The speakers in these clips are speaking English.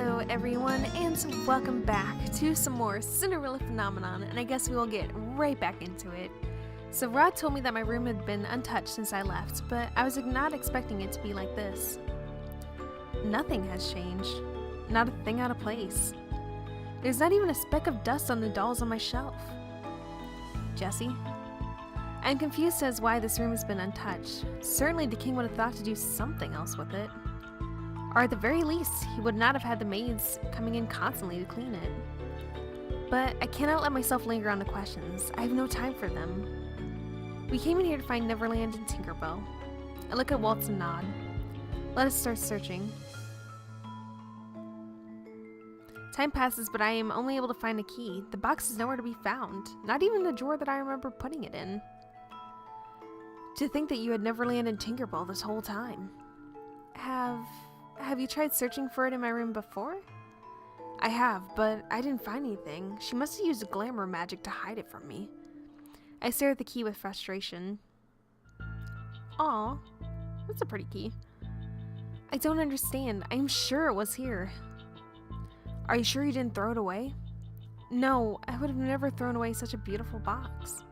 Hello everyone, and welcome back to some more Cinderella phenomenon, and I guess we will get right back into it. So Rod told me that my room had been untouched since I left, but I was not expecting it to be like this. Nothing has changed. Not a thing out of place. There's not even a speck of dust on the dolls on my shelf. Jesse? I'm confused as why this room has been untouched. Certainly the king would have thought to do something else with it. Or at the very least, he would not have had the maids coming in constantly to clean it. But I cannot let myself linger on the questions. I have no time for them. We came in here to find Neverland and Tinkerbell. I look at Waltz and nod. Let us start searching. Time passes, but I am only able to find a key. The box is nowhere to be found. Not even the drawer that I remember putting it in. To think that you had Neverland and Tinkerbell this whole time. Have you tried searching for it in my room before? I have, but I didn't find anything. She must have used glamour magic to hide it from me. I stare at the key with frustration. Aw, that's a pretty key. I don't understand. I'm sure it was here. Are you sure you didn't throw it away? No, I would have never thrown away such a beautiful box.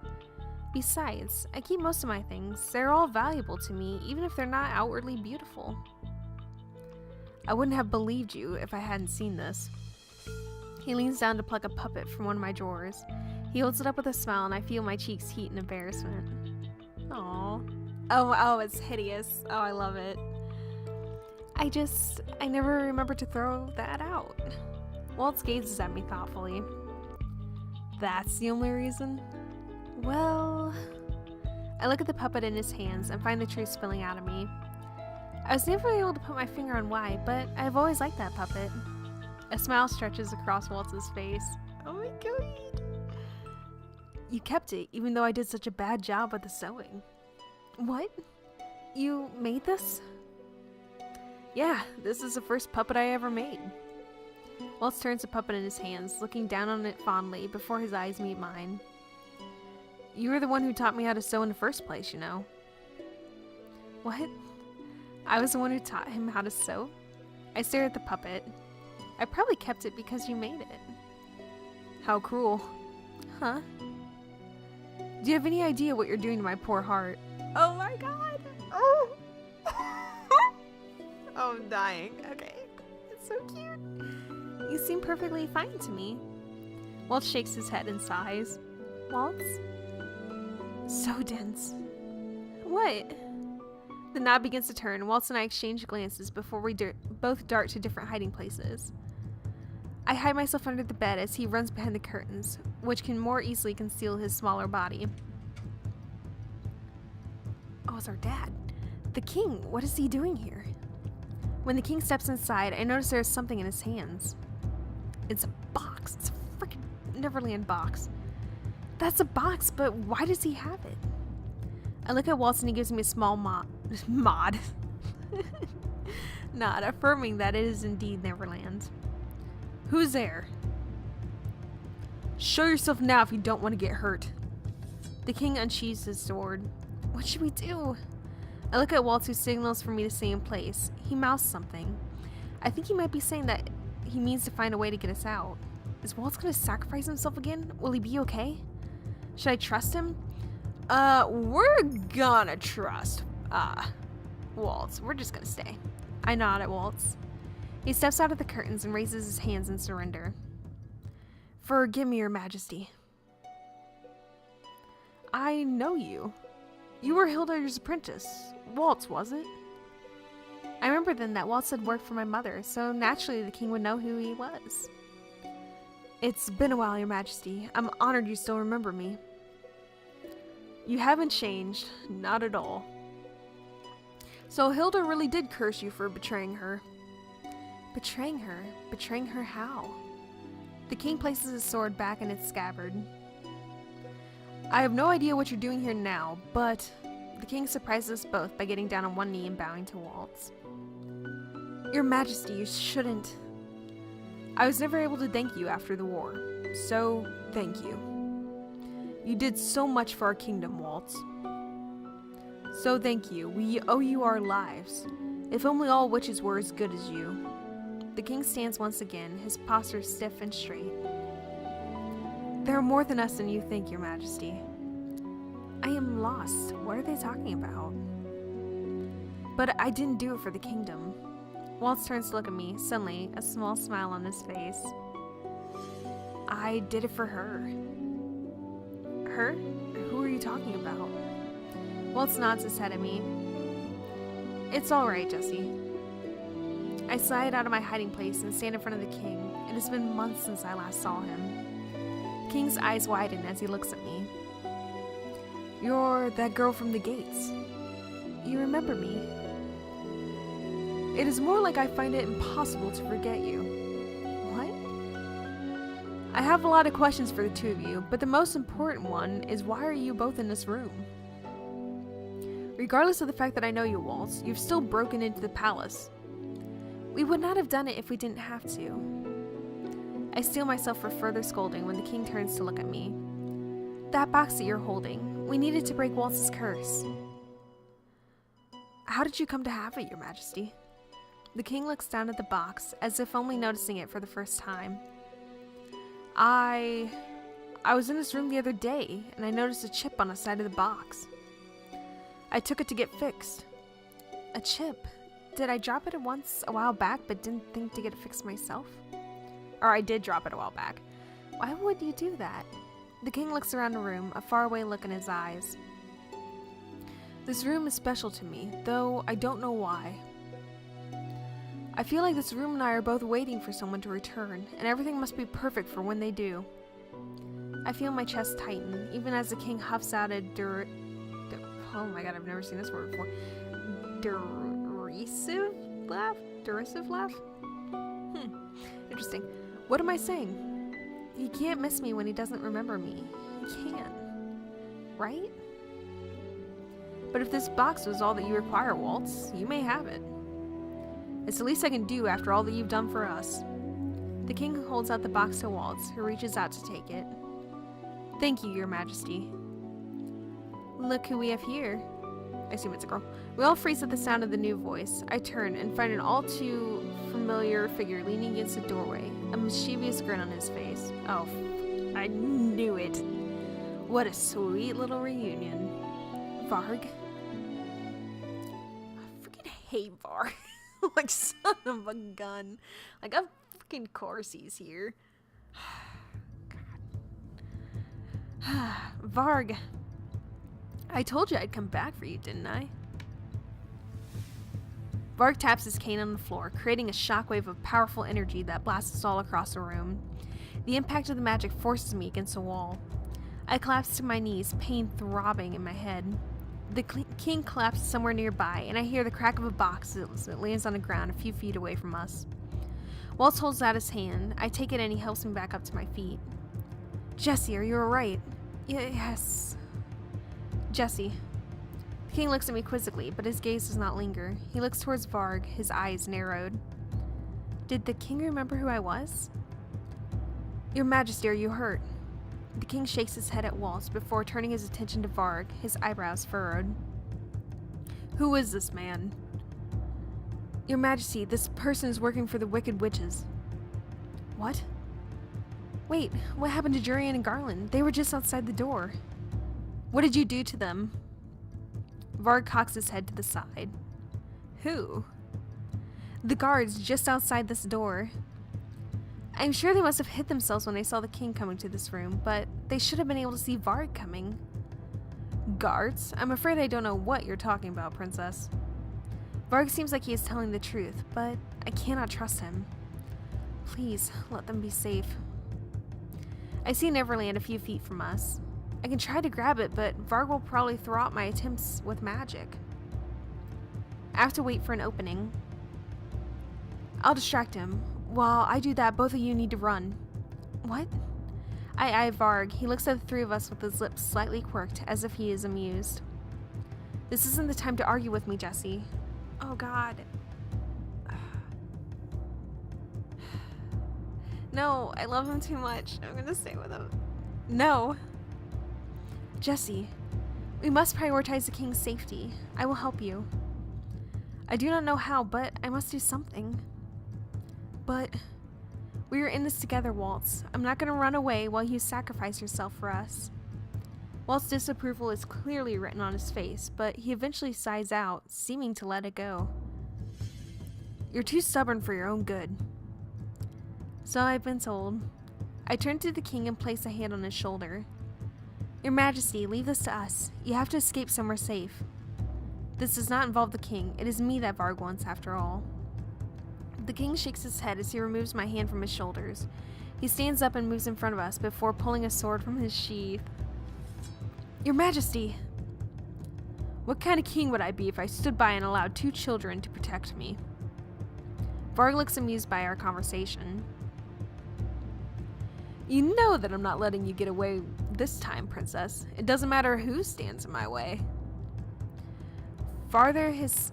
Besides, I keep most of my things. They're all valuable to me, even if they're not outwardly beautiful. I wouldn't have believed you if I hadn't seen this. He leans down to pluck a puppet from one of my drawers. He holds it up with a smile, and I feel my cheeks heat in embarrassment. Aww. Oh, it's hideous. Oh, I love it. I never remember to throw that out. Waltz gazes at me thoughtfully. That's the only reason? Well... I look at the puppet in his hands and find the truth spilling out of me. I was never able to put my finger on why, but I've always liked that puppet. A smile stretches across Waltz's face. Oh my god! You kept it, even though I did such a bad job with the sewing. What? You made this? Yeah, this is the first puppet I ever made. Waltz turns the puppet in his hands, looking down on it fondly before his eyes meet mine. You were the one who taught me how to sew in the first place, you know. What? I was the one who taught him how to sew? I stare at the puppet. I probably kept it because you made it. How cruel. Huh? Do you have any idea what you're doing to my poor heart? Oh my god! Oh! Oh, I'm dying. Okay. It's so cute. You seem perfectly fine to me. Waltz shakes his head and sighs. Waltz? So dense. What? The knob begins to turn. Waltz and I exchange glances before we both dart to different hiding places. I hide myself under the bed as he runs behind the curtains, which can more easily conceal his smaller body. Oh, it's our dad. The king, what is he doing here? When the king steps inside, I notice there's something in his hands. It's a box. It's a freaking Neverland box. That's a box, but why does he have it? I look at Waltz and he gives me a small nod, affirming that it is indeed Neverland. Who's there? Show yourself now if you don't want to get hurt. The king unsheathes his sword. What should we do? I look at Waltz, who signals for me to stay in place. He mouths something. I think he might be saying that he means to find a way to get us out. Is Waltz going to sacrifice himself again? Will he be okay? Should I trust him? We're gonna trust, Waltz. We're just gonna stay. I nod at Waltz. He steps out of the curtains and raises his hands in surrender. Forgive me, Your Majesty. I know you. You were Hildy's apprentice. Waltz, was it? I remember then that Waltz had worked for my mother, so naturally the king would know who he was. It's been a while, Your Majesty. I'm honored you still remember me. You haven't changed. Not at all. So Hilda really did curse you for betraying her. Betraying her? Betraying her how? The king places his sword back in its scabbard. I have no idea what you're doing here now, but the king surprises us both by getting down on one knee and bowing to Waltz. Your Majesty, you shouldn't. I was never able to thank you after the war, so thank you. You did so much for our kingdom, Waltz. So thank you. We owe you our lives. If only all witches were as good as you. The king stands once again, his posture stiff and straight. There are more than us than you think, your majesty. I am lost. What are they talking about? But I didn't do it for the kingdom. Waltz turns to look at me, suddenly, a small smile on his face. I did it for her. Her? Who are you talking about? Waltz nods his head at me. It's alright, Jesse. I slide out of my hiding place and stand in front of the king. It has been months since I last saw him. The king's eyes widen as he looks at me. You're that girl from the gates. You remember me. It is more like I find it impossible to forget you. What? I have a lot of questions for the two of you, but the most important one is why are you both in this room? Regardless of the fact that I know you, Waltz, you've still broken into the palace. We would not have done it if we didn't have to. I steel myself for further scolding when the king turns to look at me. That box that you're holding, we needed to break Waltz's curse. How did you come to have it, your majesty? The king looks down at the box, as if only noticing it for the first time. I was in this room the other day, and I noticed a chip on the side of the box. I took it to get fixed. A chip? Did I drop it once a while back, but didn't think to get it fixed myself? Or I did drop it a while back. Why would you do that? The king looks around the room, a faraway look in his eyes. This room is special to me, though I don't know why. I feel like this room and I are both waiting for someone to return, and everything must be perfect for when they do. I feel my chest tighten, even as the king huffs out a oh my god, I've never seen this word before. Derisive laugh? Derisive laugh? Interesting. What am I saying? He can't miss me when he doesn't remember me. He can't. Right? But if this box was all that you require, Waltz, you may have it. It's the least I can do after all that you've done for us. The king holds out the box to Waltz, who reaches out to take it. Thank you, your majesty. Look who we have here. I assume it's a girl. We all freeze at the sound of the new voice. I turn and find an all too familiar figure leaning against the doorway, a mischievous grin on his face. Oh, I knew it. What a sweet little reunion. Varg? I freaking hate Varg. Like, son of a gun. Like, of freaking course he's here. God. Varg. I told you I'd come back for you, didn't I? Varg taps his cane on the floor, creating a shockwave of powerful energy that blasts us all across the room. The impact of the magic forces me against a wall. I collapse to my knees, pain throbbing in my head. The king collapses somewhere nearby, and I hear the crack of a box as it lands on the ground a few feet away from us. Waltz holds out his hand. I take it and he helps me back up to my feet. Jesse, are you alright? Yes. Jesse. The king looks at me quizzically, but his gaze does not linger. He looks towards Varg, his eyes narrowed. Did the king remember who I was? Your majesty, are you hurt? The king shakes his head at Waltz before turning his attention to Varg, his eyebrows furrowed. Who is this man? Your majesty, this person is working for the wicked witches. What? Wait, what happened to Jurian and Garland? They were just outside the door. What did you do to them? Varg cocks his head to the side. Who? The guards just outside this door. I'm sure they must have hid themselves when they saw the king coming to this room, but they should have been able to see Varg coming. Guards? I'm afraid I don't know what you're talking about, princess. Varg seems like he is telling the truth, but I cannot trust him. Please, let them be safe. I see Neverland a few feet from us. I can try to grab it, but Varg will probably throw out my attempts with magic. I have to wait for an opening. I'll distract him. While I do that, both of you need to run. What? I eye Varg. He looks at the three of us with his lips slightly quirked, as if he is amused. This isn't the time to argue with me, Jesse. Oh, God. No, I love him too much. I'm gonna stay with him. No. Jesse, we must prioritize the king's safety. I will help you. I do not know how, but I must do something. But we are in this together, Waltz. I'm not gonna run away while you sacrifice yourself for us. Waltz's disapproval is clearly written on his face, but he eventually sighs out, seeming to let it go. You're too stubborn for your own good. So I've been told. I turn to the king and place a hand on his shoulder. Your Majesty, leave this to us. You have to escape somewhere safe. This does not involve the king. It is me that Varg wants, after all. The king shakes his head as he removes my hand from his shoulders. He stands up and moves in front of us before pulling a sword from his sheath. Your Majesty! What kind of king would I be if I stood by and allowed 2 children to protect me? Varg looks amused by our conversation. You know that I'm not letting you get away this time, Princess. It doesn't matter who stands in my way. Father, his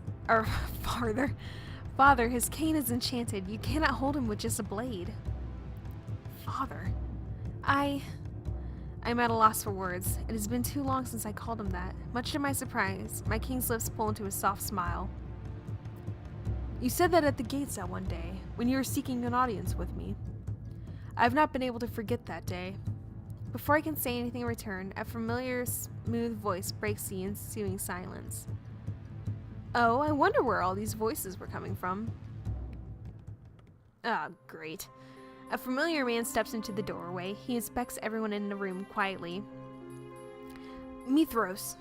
cane is enchanted. You cannot hold him with just a blade. Father, I'm at a loss for words. It has been too long since I called him that. Much to my surprise, my king's lips pull into a soft smile. You said that at the gates that one day, when you were seeking an audience with me. I have not been able to forget that day. Before I can say anything in return, a familiar, smooth voice breaks the ensuing silence. Oh, I wonder where all these voices were coming from. Ah, great. A familiar man steps into the doorway. He inspects everyone in the room quietly. Mithros.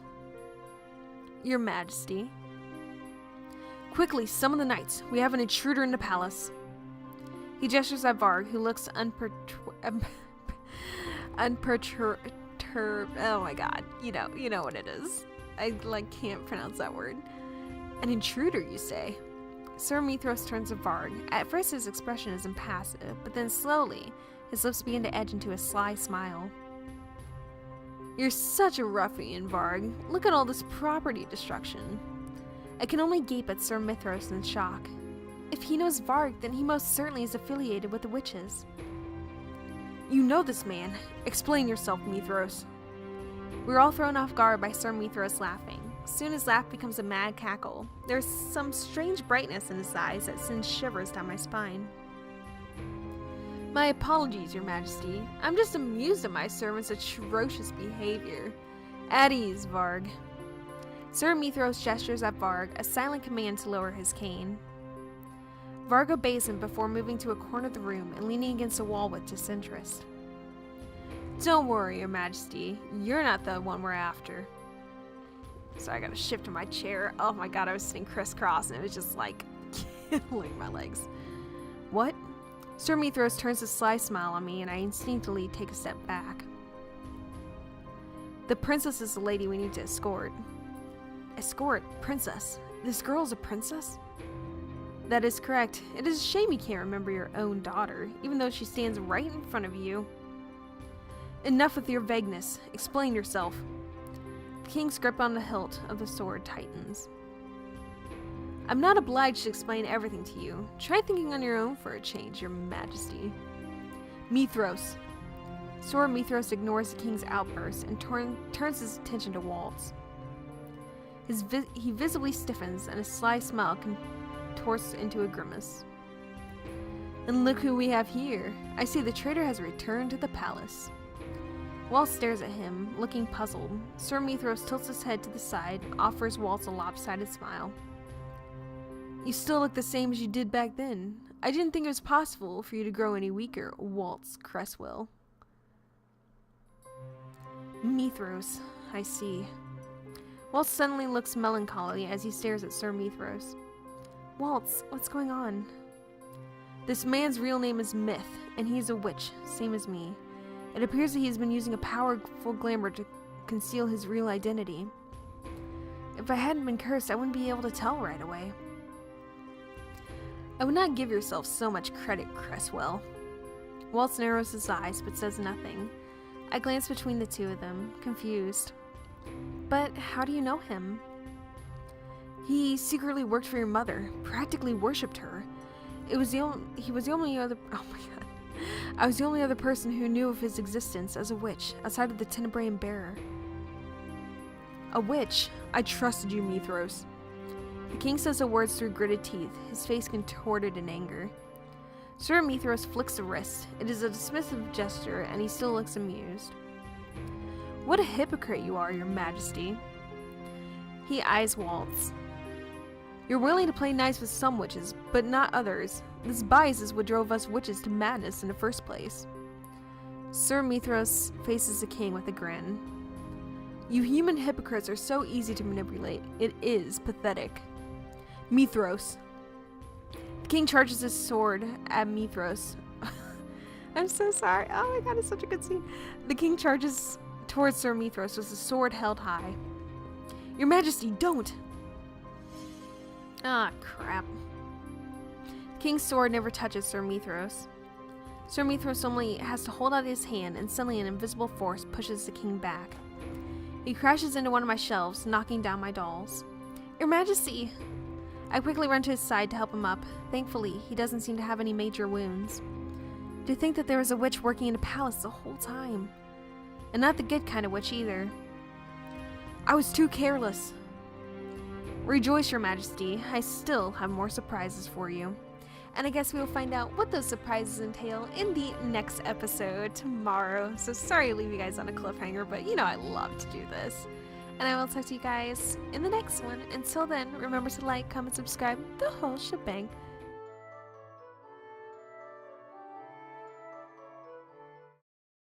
Your Majesty. Quickly, summon the knights. We have an intruder in the palace. He gestures at Varg, who looks unperturbed. Oh my god. You know what it is. I can't pronounce that word. An intruder, you say? Sir Mithros turns to Varg. At first his expression is impassive, but then slowly, his lips begin to edge into a sly smile. You're such a ruffian, Varg. Look at all this property destruction. I can only gape at Sir Mithros in shock. If he knows Varg, then he most certainly is affiliated with the witches. You know this man. Explain yourself, Mithros. We're all thrown off guard by Sir Mithros laughing. Soon his laugh becomes a mad cackle. There's some strange brightness in his eyes that sends shivers down my spine. My apologies, Your Majesty. I'm just amused at my servant's atrocious behavior. At ease, Varg. Sir Mithros gestures at Varg, a silent command to lower his cane. Varg obeys him before moving to a corner of the room and leaning against a wall with disinterest. Don't worry, Your Majesty. You're not the one we're after. So I gotta shift to my chair. Oh my god, I was sitting crisscross and it was just killing my legs. What? Sir Mithros turns a sly smile on me and I instinctively take a step back. The princess is the lady we need to escort. Escort? Princess? This girl is a princess? That is correct. It is a shame you can't remember your own daughter, even though she stands right in front of you. Enough with your vagueness. Explain yourself. The king's grip on the hilt of the sword tightens. I'm not obliged to explain everything to you. Try thinking on your own for a change, Your Majesty. Mithros. Sir Mithros ignores the king's outburst and turns his attention to Waltz. He visibly stiffens and a sly smile contorts into a grimace. And look who we have here. I see the traitor has returned to the palace. Waltz stares at him, looking puzzled. Sir Mithros tilts his head to the side and offers Waltz a lopsided smile. You still look the same as you did back then. I didn't think it was possible for you to grow any weaker, Waltz Cresswell. Mithros, I see. Waltz suddenly looks melancholy as he stares at Sir Mithros. Waltz, what's going on? This man's real name is Myth, and he's a witch, same as me. It appears that he's been using a powerful glamour to conceal his real identity. If I hadn't been cursed, I wouldn't be able to tell right away. I would not give yourself so much credit, Cresswell. Waltz narrows his eyes, but says nothing. I glance between the two of them, confused. But how do you know him? He secretly worked for your mother, practically worshipped her. He was the only other I was the only other person who knew of his existence as a witch, outside of the Tenebraean bearer. A witch? I trusted you, Mithros. The king says the words through gritted teeth, his face contorted in anger. Sir Mithros flicks the wrist. It is a dismissive gesture, and he still looks amused. What a hypocrite you are, Your Majesty. He eyes Waltz. You're willing to play nice with some witches, but not others. This bias is what drove us witches to madness in the first place. Sir Mithros faces the king with a grin. You human hypocrites are so easy to manipulate. It is pathetic. Mithros. The king charges his sword at Mithros. I'm so sorry. Oh my god, it's such a good scene. The king charges towards Sir Mithros with the sword held high. Your Majesty, don't! Ah, crap. The king's sword never touches Sir Mithros. Sir Mithros only has to hold out his hand, and suddenly an invisible force pushes the king back. He crashes into one of my shelves, knocking down my dolls. Your Majesty! I quickly run to his side to help him up. Thankfully, he doesn't seem to have any major wounds. To think that there was a witch working in a palace the whole time. And not the good kind of witch either. I was too careless. Rejoice, Your Majesty. I still have more surprises for you. And I guess we will find out what those surprises entail in the next episode tomorrow. So sorry to leave you guys on a cliffhanger, but you know I love to do this. And I will talk to you guys in the next one. Until then, remember to like, comment, subscribe, the whole shebang.